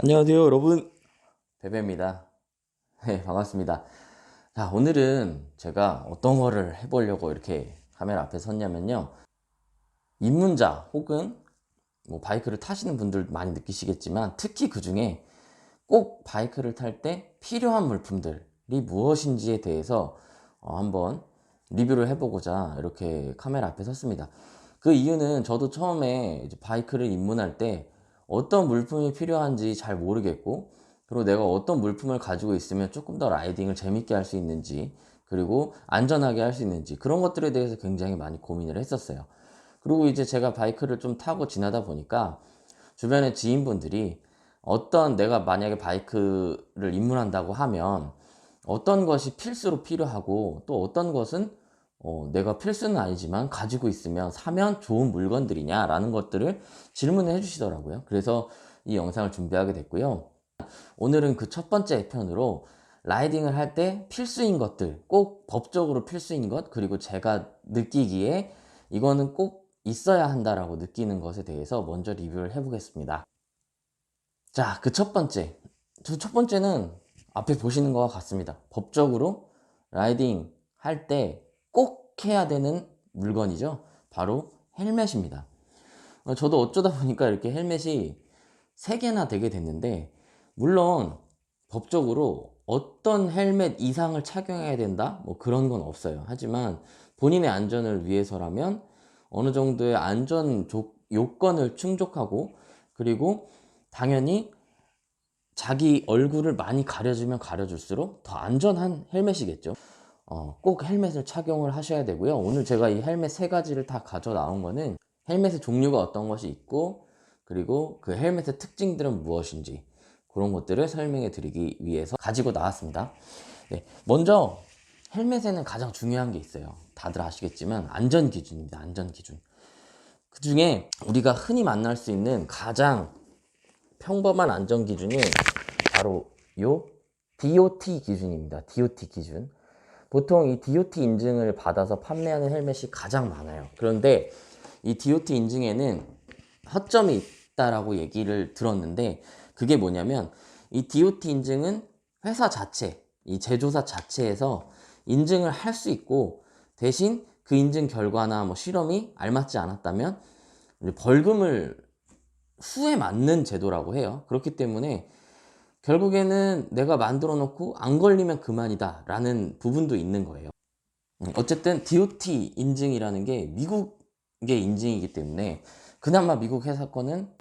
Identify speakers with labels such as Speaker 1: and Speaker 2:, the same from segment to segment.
Speaker 1: 안녕하세요, 여러분. 베베입니다. 네, 반갑습니다. 자, 오늘은 제가 어떤 거를 해보려고 이렇게 카메라 앞에 섰냐면요. 입문자 혹은 뭐 바이크를 타시는 분들 많이 느끼시겠지만 특히 그 중에 꼭 바이크를 탈 때 필요한 물품들이 무엇인지에 대해서 한번 리뷰를 해보고자 이렇게 카메라 앞에 섰습니다. 그 이유는 저도 처음에 이제 바이크를 입문할 때 어떤 물품이 필요한지 잘 모르겠고, 그리고 내가 어떤 물품을 가지고 있으면 조금 더 라이딩을 재밌게 할 수 있는지, 그리고 안전하게 할 수 있는지, 그런 것들에 대해서 굉장히 많이 고민을 했었어요. 그리고 이제 제가 바이크를 좀 타고 지나다 보니까 주변의 지인분들이 어떤, 내가 만약에 바이크를 입문한다고 하면 어떤 것이 필수로 필요하고 또 어떤 것은 내가 필수는 아니지만 가지고 있으면 사면 좋은 물건들이냐라는 것들을 질문을 해주시더라고요. 그래서 이 영상을 준비하게 됐고요. 오늘은 그 첫 번째 편으로 라이딩을 할 때 필수인 것들, 꼭 법적으로 필수인 것, 그리고 제가 느끼기에 이거는 꼭 있어야 한다라고 느끼는 것에 대해서 먼저 리뷰를 해보겠습니다. 자, 그 첫 번째. 첫 번째는 앞에 보시는 것과 같습니다. 법적으로 라이딩 할 때 꼭 해야 되는 물건이죠. 바로 헬멧입니다. 저도 어쩌다 보니까 이렇게 헬멧이 3개나 되게 됐는데, 물론 법적으로 어떤 헬멧 이상을 착용해야 된다? 뭐 그런 건 없어요. 하지만 본인의 안전을 위해서라면 어느 정도의 요건을 충족하고, 그리고 당연히 자기 얼굴을 많이 가려주면 가려줄수록 더 안전한 헬멧이겠죠. 꼭 헬멧을 착용을 하셔야 되고요. 오늘 제가 이 헬멧 3가지를 다 가져 나온 거는 헬멧의 종류가 어떤 것이 있고, 그리고 그 헬멧의 특징들은 무엇인지, 그런 것들을 설명해 드리기 위해서 가지고 나왔습니다. 네, 먼저 헬멧에는 가장 중요한 게 있어요. 다들 아시겠지만 안전 기준입니다. 안전 기준. 그 중에 우리가 흔히 만날 수 있는 가장 평범한 안전 기준이 바로 요 DOT 기준입니다. DOT 기준. 보통 이 DOT 인증을 받아서 판매하는 헬멧이 가장 많아요. 그런데 이 DOT 인증에는 허점이 있다라고 얘기를 들었는데, 그게 뭐냐면 이 DOT 인증은 회사 자체, 이 제조사 자체에서 인증을 할 수 있고, 대신 그 인증 결과나 뭐 실험이 알맞지 않았다면 벌금을 후에 맞는 제도라고 해요. 그렇기 때문에 결국에는 내가 만들어 놓고 안 걸리면 그만이다 라는 부분도 있는 거예요. 어쨌든 DOT 인증이라는 게 미국의 인증이기 때문에 그나마 미국 회사 거는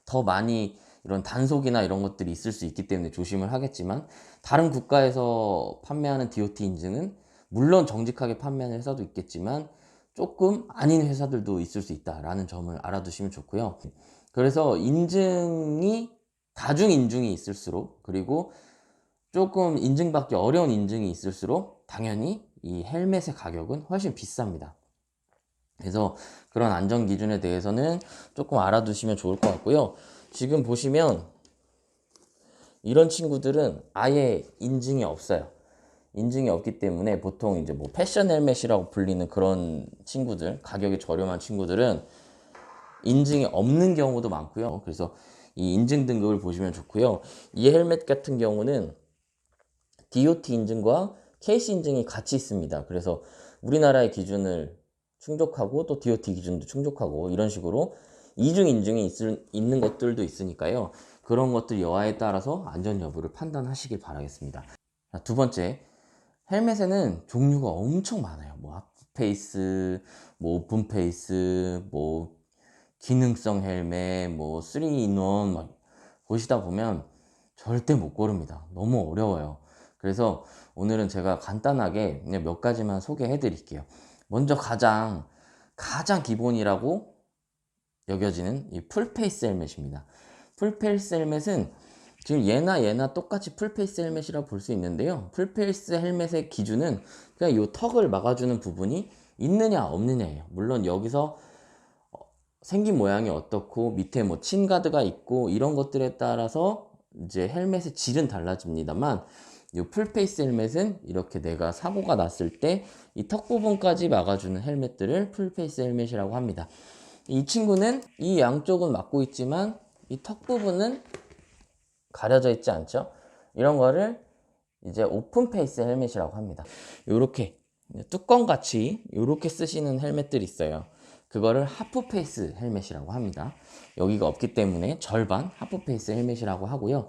Speaker 1: 더 많이 이런 단속이나 이런 것들이 있을 수 있기 때문에 조심을 하겠지만, 다른 국가에서 판매하는 DOT 인증은 물론 정직하게 판매하는 회사도 있겠지만 조금 아닌 회사들도 있을 수 있다라는 점을 알아두시면 좋고요. 그래서 인증이, 다중 인증이 있을수록, 그리고 조금 인증받기 어려운 인증이 있을수록 당연히 이 헬멧의 가격은 훨씬 비쌉니다. 그래서 그런 안전 기준에 대해서는 조금 알아두시면 좋을 것 같고요. 지금 보시면 이런 친구들은 아예 인증이 없어요. 인증이 없기 때문에 보통 이제 뭐 패션 헬멧이라고 불리는 그런 친구들, 가격이 저렴한 친구들은 인증이 없는 경우도 많고요. 그래서 이 인증 등급을 보시면 좋고요. 이 헬멧 같은 경우는 DOT 인증과 KC 인증이 같이 있습니다. 그래서 우리나라의 기준을 충족하고 또 DOT 기준도 충족하고 이런 식으로 이중 인증이 있는 것들도 있으니까요. 그런 것들 여하에 따라서 안전 여부를 판단하시길 바라겠습니다. 자, 두 번째, 헬멧에는 종류가 엄청 많아요. 뭐 하프페이스, 뭐 오픈페이스, 뭐 기능성 헬멧, 뭐 3인원 막 보시다 보면 절대 못 고릅니다. 너무 어려워요. 그래서 오늘은 제가 간단하게 그냥 몇 가지만 소개해 드릴게요. 먼저 가장 기본이라고 여겨지는 이 풀페이스 헬멧입니다. 풀페이스 헬멧은 지금 얘나 똑같이 풀페이스 헬멧이라고 볼 수 있는데요. 풀페이스 헬멧의 기준은 그냥 이 턱을 막아주는 부분이 있느냐 없느냐예요. 물론 여기서 생긴 모양이 어떻고 밑에 뭐 친가드가 있고 이런 것들에 따라서 이제 헬멧의 질은 달라집니다만, 이 풀페이스 헬멧은 이렇게 내가 사고가 났을 때 이 턱 부분까지 막아주는 헬멧들을 풀페이스 헬멧이라고 합니다. 이 친구는 이 양쪽은 막고 있지만 이 턱 부분은 가려져 있지 않죠? 이런 거를 이제 오픈 페이스 헬멧이라고 합니다. 요렇게 뚜껑 같이 요렇게 쓰시는 헬멧들이 있어요. 그거를 하프 페이스 헬멧이라고 합니다. 여기가 없기 때문에 절반 하프 페이스 헬멧이라고 하고요.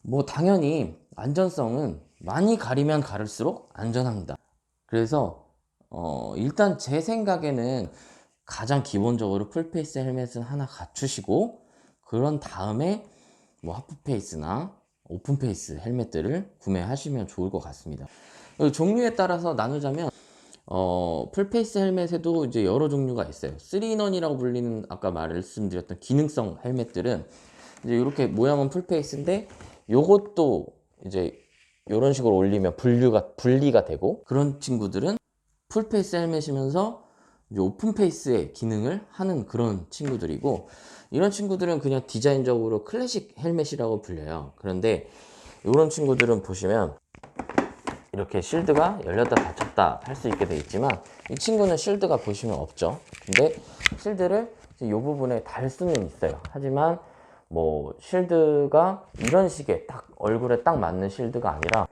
Speaker 1: 뭐 당연히 안전성은 많이 가리면 가릴수록 안전합니다. 그래서 일단 제 생각에는 가장 기본적으로 풀페이스 헬멧은 하나 갖추시고 그런 다음에 뭐 하프페이스나 오픈페이스 헬멧들을 구매하시면 좋을 것 같습니다. 종류에 따라서 나누자면 풀페이스 헬멧에도 이제 여러 종류가 있어요. 3인원이라고 불리는 아까 말씀드렸던 기능성 헬멧들은 이제 이렇게 모양은 풀페이스인데 요것도 이제 이런 식으로 올리면 분리가 되고, 그런 친구들은 풀페이스 헬멧이면서 이제 오픈페이스의 기능을 하는 그런 친구들이고, 이런 친구들은 그냥 디자인적으로 클래식 헬멧이라고 불려요. 그런데 이런 친구들은 보시면 이렇게 실드가 열렸다 닫혔다 할 수 있게 되어 있지만, 이 친구는 실드가 보시면 없죠. 근데 실드를 이 부분에 달 수는 있어요. 하지만 뭐 실드가 이런 식의 딱 얼굴에 딱 맞는 실드가 아니라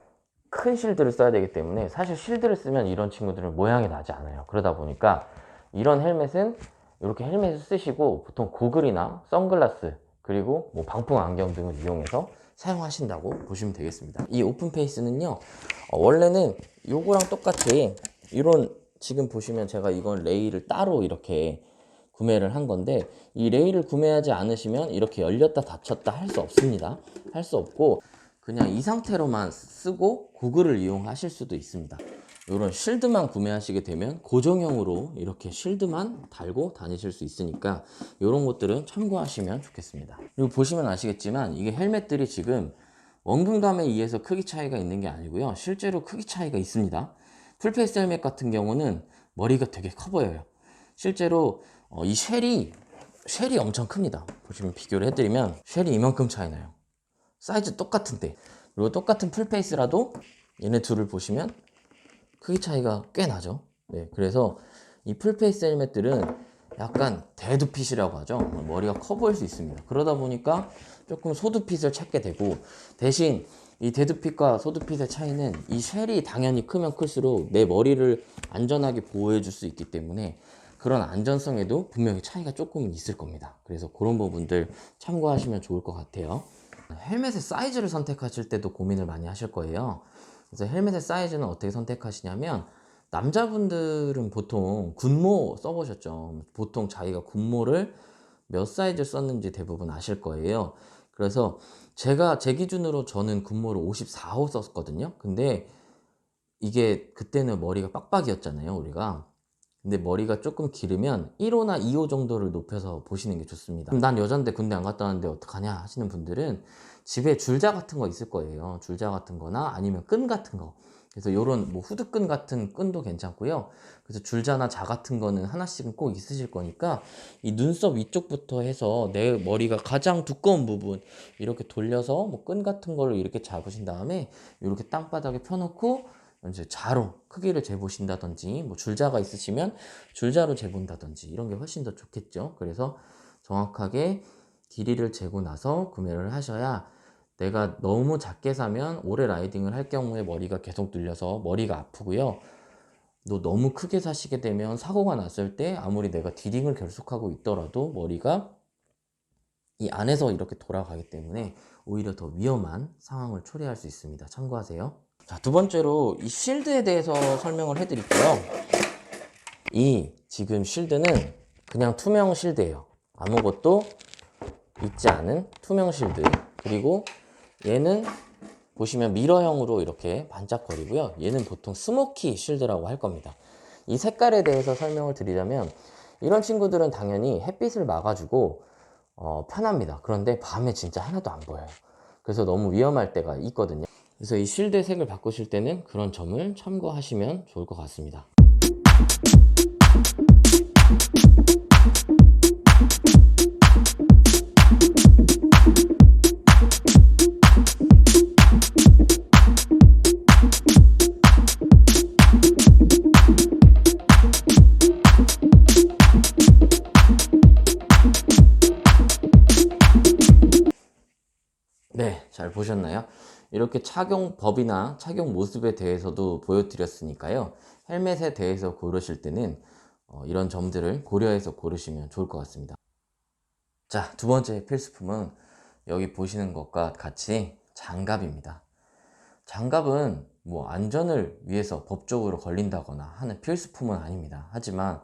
Speaker 1: 큰 실드를 써야 되기 때문에 사실 실드를 쓰면 이런 친구들은 모양이 나지 않아요. 그러다 보니까 이런 헬멧은 이렇게 헬멧을 쓰시고 보통 고글이나 선글라스 그리고 뭐 방풍 안경 등을 이용해서 사용하신다고 보시면 되겠습니다. 이 오픈 페이스는요, 원래는 요거랑 똑같이 이런, 지금 보시면 제가 이건 레일을 따로 이렇게 구매를 한 건데, 이 레일을 구매하지 않으시면 이렇게 열렸다 닫혔다 할 수 없습니다. 할 수 없고 그냥 이 상태로만 쓰고 고글을 이용하실 수도 있습니다. 이런 실드만 구매하시게 되면 고정형으로 이렇게 실드만 달고 다니실 수 있으니까 이런 것들은 참고하시면 좋겠습니다. 그리고 보시면 아시겠지만 이게 헬멧들이 지금 원근감에 의해서 크기 차이가 있는 게 아니고요, 실제로 크기 차이가 있습니다. 풀페이스 헬멧 같은 경우는 머리가 되게 커 보여요. 실제로 이 쉘이 엄청 큽니다. 보시면 비교를 해드리면 쉘이 이만큼 차이 나요. 사이즈 똑같은데. 그리고 똑같은 풀페이스라도 얘네 둘을 보시면 크기 차이가 꽤 나죠. 네, 그래서 이 풀페이스 헬멧들은 약간 데드핏이라고 하죠. 머리가 커 보일 수 있습니다. 그러다 보니까 조금 소드핏을 찾게 되고, 대신 이 데드핏과 소드핏의 차이는 이 쉘이 당연히 크면 클수록 내 머리를 안전하게 보호해 줄 수 있기 때문에 그런 안전성에도 분명히 차이가 조금은 있을 겁니다. 그래서 그런 부분들 참고하시면 좋을 것 같아요. 헬멧의 사이즈를 선택하실 때도 고민을 많이 하실 거예요. 그래서 헬멧의 사이즈는 어떻게 선택하시냐면, 남자분들은 보통 군모 써보셨죠. 보통 자기가 군모를 몇 사이즈 썼는지 대부분 아실 거예요. 그래서 제가 제 기준으로 저는 군모를 54호 썼거든요. 근데 이게 그때는 머리가 빡빡이었잖아요, 우리가. 근데 머리가 조금 기르면 1호나 2호 정도를 높여서 보시는 게 좋습니다. 난 여잔데 군대 안 갔다 왔는데 어떡하냐 하시는 분들은 집에 줄자 같은 거 있을 거예요. 줄자 같은 거나 아니면 끈 같은 거. 그래서 요런 뭐 후드끈 같은 끈도 괜찮고요. 그래서 줄자나 자 같은 거는 하나씩은 꼭 있으실 거니까 이 눈썹 위쪽부터 해서 내 머리가 가장 두꺼운 부분 이렇게 돌려서 뭐 끈 같은 거를 이렇게 잡으신 다음에 이렇게 땅바닥에 펴놓고 이제 자로 크기를 재보신다든지, 뭐 줄자가 있으시면 줄자로 재본다든지 이런 게 훨씬 더 좋겠죠. 그래서 정확하게 길이를 재고 나서 구매를 하셔야, 내가 너무 작게 사면 오래 라이딩을 할 경우에 머리가 계속 눌려서 머리가 아프고요. 또 너무 크게 사시게 되면 사고가 났을 때 아무리 내가 디딩을 결속하고 있더라도 머리가 이 안에서 이렇게 돌아가기 때문에 오히려 더 위험한 상황을 초래할 수 있습니다. 참고하세요. 자, 두 번째로 이 쉴드에 대해서 설명을 해드릴게요. 이 지금 쉴드는 그냥 투명 쉴드예요. 아무것도 있지 않은 투명 쉴드. 그리고 얘는 보시면 미러형으로 이렇게 반짝거리고요. 얘는 보통 스모키 쉴드라고 할 겁니다. 이 색깔에 대해서 설명을 드리자면, 이런 친구들은 당연히 햇빛을 막아주고 편합니다. 그런데 밤에 진짜 하나도 안 보여요. 그래서 너무 위험할 때가 있거든요. 그래서 이 쉴드의 색을 바꾸실 때는 그런 점을 참고하시면 좋을 것 같습니다. 네, 잘 보셨나요? 이렇게 착용 법이나 착용 모습에 대해서도 보여드렸으니까요. 헬멧에 대해서 고르실 때는 이런 점들을 고려해서 고르시면 좋을 것 같습니다. 자, 두 번째 필수품은 여기 보시는 것과 같이 장갑입니다. 장갑은 뭐 안전을 위해서 법적으로 걸린다거나 하는 필수품은 아닙니다. 하지만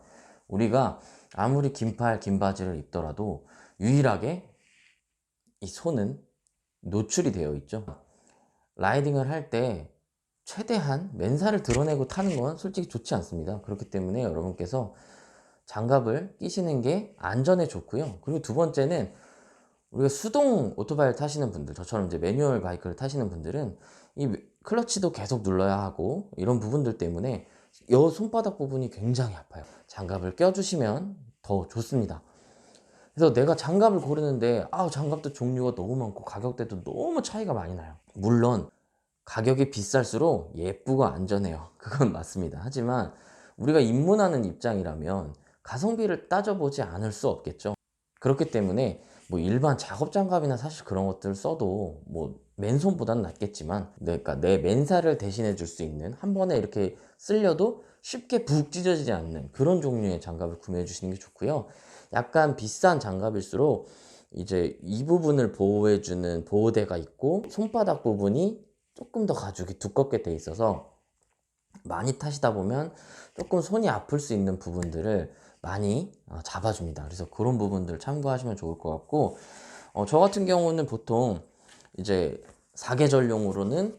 Speaker 1: 우리가 아무리 긴팔, 긴 바지를 입더라도 유일하게 이 손은 노출이 되어 있죠. 라이딩을 할 때 최대한 맨살을 드러내고 타는 건 솔직히 좋지 않습니다. 그렇기 때문에 여러분께서 장갑을 끼시는 게 안전에 좋고요. 그리고 두 번째는 우리가 수동 오토바이를 타시는 분들, 저처럼 이제 매뉴얼 바이크를 타시는 분들은 이 클러치도 계속 눌러야 하고 이런 부분들 때문에 여 손바닥 부분이 굉장히 아파요. 장갑을 껴주시면 더 좋습니다. 그래서 내가 장갑을 고르는데 장갑도 종류가 너무 많고 가격대도 너무 차이가 많이 나요. 물론 가격이 비쌀수록 예쁘고 안전해요. 그건 맞습니다. 하지만 우리가 입문하는 입장이라면 가성비를 따져보지 않을 수 없겠죠. 그렇기 때문에 뭐 일반 작업 장갑이나 사실 그런 것들 써도 뭐 맨손보다는 낫겠지만 그러니까 내 맨살을 대신해 줄 수 있는, 한 번에 이렇게 쓸려도 쉽게 푹 찢어지지 않는 그런 종류의 장갑을 구매해 주시는 게 좋고요. 약간 비싼 장갑일수록 이제 이 부분을 보호해 주는 보호대가 있고 손바닥 부분이 조금 더 가죽이 두껍게 돼 있어서 많이 타시다 보면 조금 손이 아플 수 있는 부분들을 많이 잡아줍니다. 그래서 그런 부분들 참고하시면 좋을 것 같고, 저 같은 경우는 보통 이제 사계절용으로는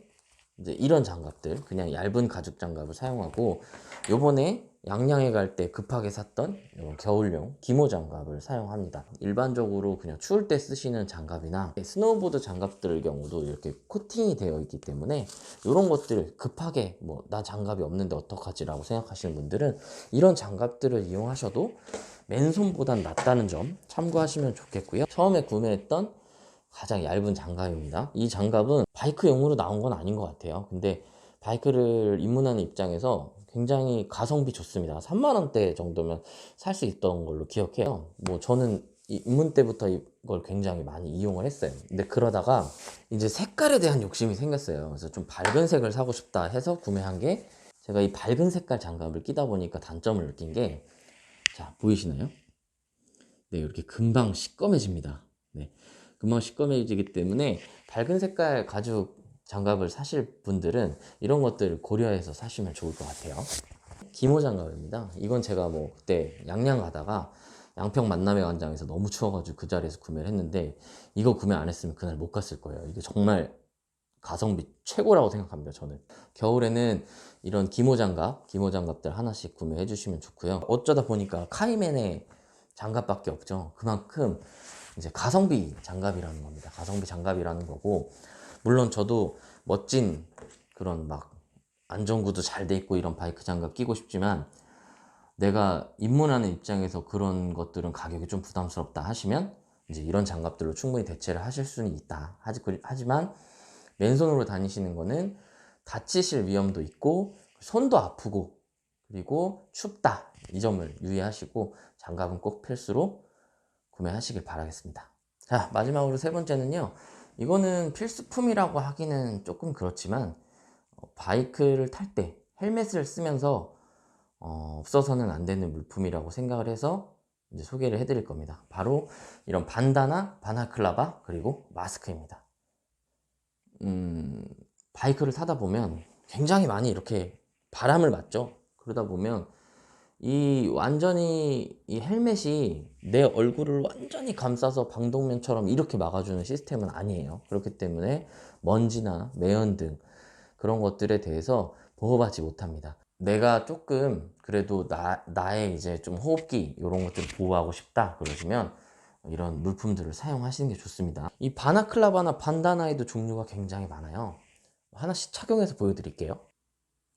Speaker 1: 이제 이런 장갑들, 그냥 얇은 가죽 장갑을 사용하고, 요번에 양양에 갈 때 급하게 샀던 겨울용 기모 장갑을 사용합니다. 일반적으로 그냥 추울 때 쓰시는 장갑이나 스노우보드 장갑들 경우도 이렇게 코팅이 되어 있기 때문에 이런 것들 급하게 뭐 나 장갑이 없는데 어떡하지 라고 생각하시는 분들은 이런 장갑들을 이용하셔도 맨손보단 낫다는 점 참고하시면 좋겠고요. 처음에 구매했던 가장 얇은 장갑입니다. 이 장갑은 바이크용으로 나온 건 아닌 것 같아요. 근데 바이크를 입문하는 입장에서 굉장히 가성비 좋습니다. 3만 원대 정도면 살 수 있던 걸로 기억해요. 뭐 저는 입문 때부터 이걸 굉장히 많이 이용을 했어요. 근데 그러다가 이제 색깔에 대한 욕심이 생겼어요. 그래서 좀 밝은 색을 사고 싶다 해서 구매한 게, 제가 이 밝은 색깔 장갑을 끼다 보니까 단점을 느낀 게, 자, 보이시나요? 네, 이렇게 금방 시꺼매집니다. 네, 금방 시꺼매지기 때문에 밝은 색깔 가죽 장갑을 사실 분들은 이런 것들을 고려해서 사시면 좋을 것 같아요. 기모 장갑입니다. 이건 제가 뭐 그때 양양 가다가 양평 만남의 광장에서 너무 추워가지고 그 자리에서 구매를 했는데, 이거 구매 안 했으면 그날 못 갔을 거예요. 이게 정말 가성비 최고라고 생각합니다. 저는 겨울에는 이런 기모 장갑, 기모 장갑들 하나씩 구매해 주시면 좋고요. 어쩌다 보니까 카이맨의 장갑밖에 없죠. 그만큼 이제 가성비 장갑이라는 겁니다. 가성비 장갑이라는 거고, 물론 저도 멋진 그런 막 안전구도 잘 돼 있고 이런 바이크 장갑 끼고 싶지만, 내가 입문하는 입장에서 그런 것들은 가격이 좀 부담스럽다 하시면 이제 이런 장갑들로 충분히 대체를 하실 수는 있다. 하지만 맨손으로 다니시는 거는 다치실 위험도 있고 손도 아프고 그리고 춥다, 이 점을 유의하시고 장갑은 꼭 필수로 구매하시길 바라겠습니다. 자, 마지막으로 세 번째는요, 이거는 필수품이라고 하기는 조금 그렇지만 바이크를 탈 때 헬멧을 쓰면서 없어서는 안 되는 물품이라고 생각을 해서 이제 소개를 해드릴 겁니다. 바로 이런 반다나, 바나클라바, 그리고 마스크입니다. 바이크를 타다 보면 굉장히 많이 이렇게 바람을 맞죠. 그러다 보면 이 헬멧이 내 얼굴을 완전히 감싸서 방독면처럼 이렇게 막아주는 시스템은 아니에요. 그렇기 때문에 먼지나 매연 등 그런 것들에 대해서 보호받지 못합니다. 내가 조금 그래도 나의 이제 좀 호흡기 이런 것들을 보호하고 싶다 그러시면 이런 물품들을 사용하시는 게 좋습니다. 이 바나클라바나 반다나에도 종류가 굉장히 많아요. 하나씩 착용해서 보여드릴게요.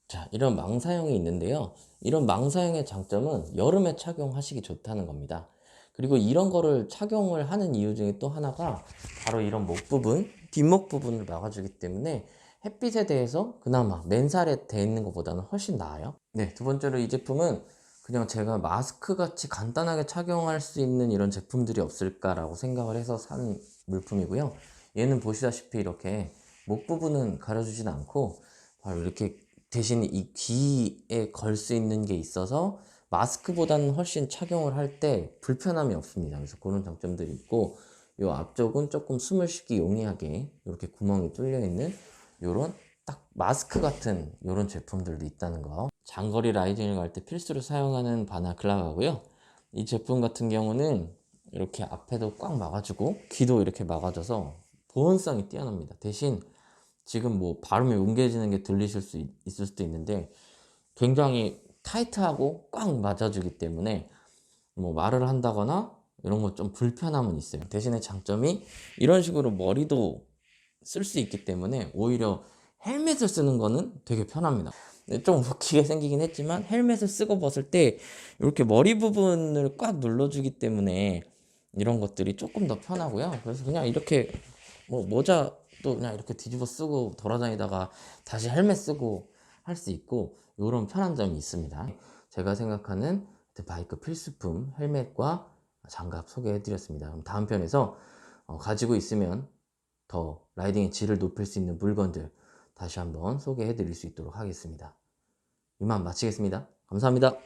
Speaker 1: 자, 이런 망사형이 있는데요. 이런 망사형의 장점은 여름에 착용하시기 좋다는 겁니다. 그리고 이런 거를 착용을 하는 이유 중에 또 하나가 바로 이런 목 부분, 뒷목 부분을 막아주기 때문에 햇빛에 대해서 그나마 맨살에 대 있는 것보다는 훨씬 나아요. 네, 두 번째로 이 제품은 그냥 제가 마스크 같이 간단하게 착용할 수 있는 이런 제품들이 없을까라고 생각을 해서 산 물품이고요. 얘는 보시다시피 이렇게 목 부분은 가려주진 않고 바로 이렇게 대신 이 귀에 걸 수 있는 게 있어서 마스크보다는 훨씬 착용을 할 때 불편함이 없습니다. 그래서 그런 장점들이 있고, 요 앞쪽은 조금 숨을 쉬기 용이하게 이렇게 구멍이 뚫려 있는 요런 딱 마스크 같은 요런 제품들도 있다는 거. 장거리 라이딩을 갈 때 필수로 사용하는 바나클라바고요. 이 제품 같은 경우는 이렇게 앞에도 꽉 막아주고 귀도 이렇게 막아줘서 보온성이 뛰어납니다. 대신 지금 뭐 발음이 뭉개지는 게 들리실 수 있을 수도 있는데 굉장히 타이트하고 꽉 맞아주기 때문에 뭐 말을 한다거나 이런 거 좀 불편함은 있어요. 대신에 장점이 이런 식으로 머리도 쓸 수 있기 때문에 오히려 헬멧을 쓰는 거는 되게 편합니다. 좀 웃기게 생기긴 했지만 헬멧을 쓰고 벗을 때 이렇게 머리 부분을 꽉 눌러주기 때문에 이런 것들이 조금 더 편하고요. 그래서 그냥 이렇게 뭐 모자도 그냥 이렇게 뒤집어 쓰고 돌아다니다가 다시 헬멧 쓰고 할 수 있고 이런 편한 점이 있습니다. 제가 생각하는 바이크 필수품 헬멧과 장갑 소개해 드렸습니다. 그럼 다음 편에서 가지고 있으면 더 라이딩의 질을 높일 수 있는 물건들 다시 한번 소개해 드릴 수 있도록 하겠습니다. 이만 마치겠습니다. 감사합니다.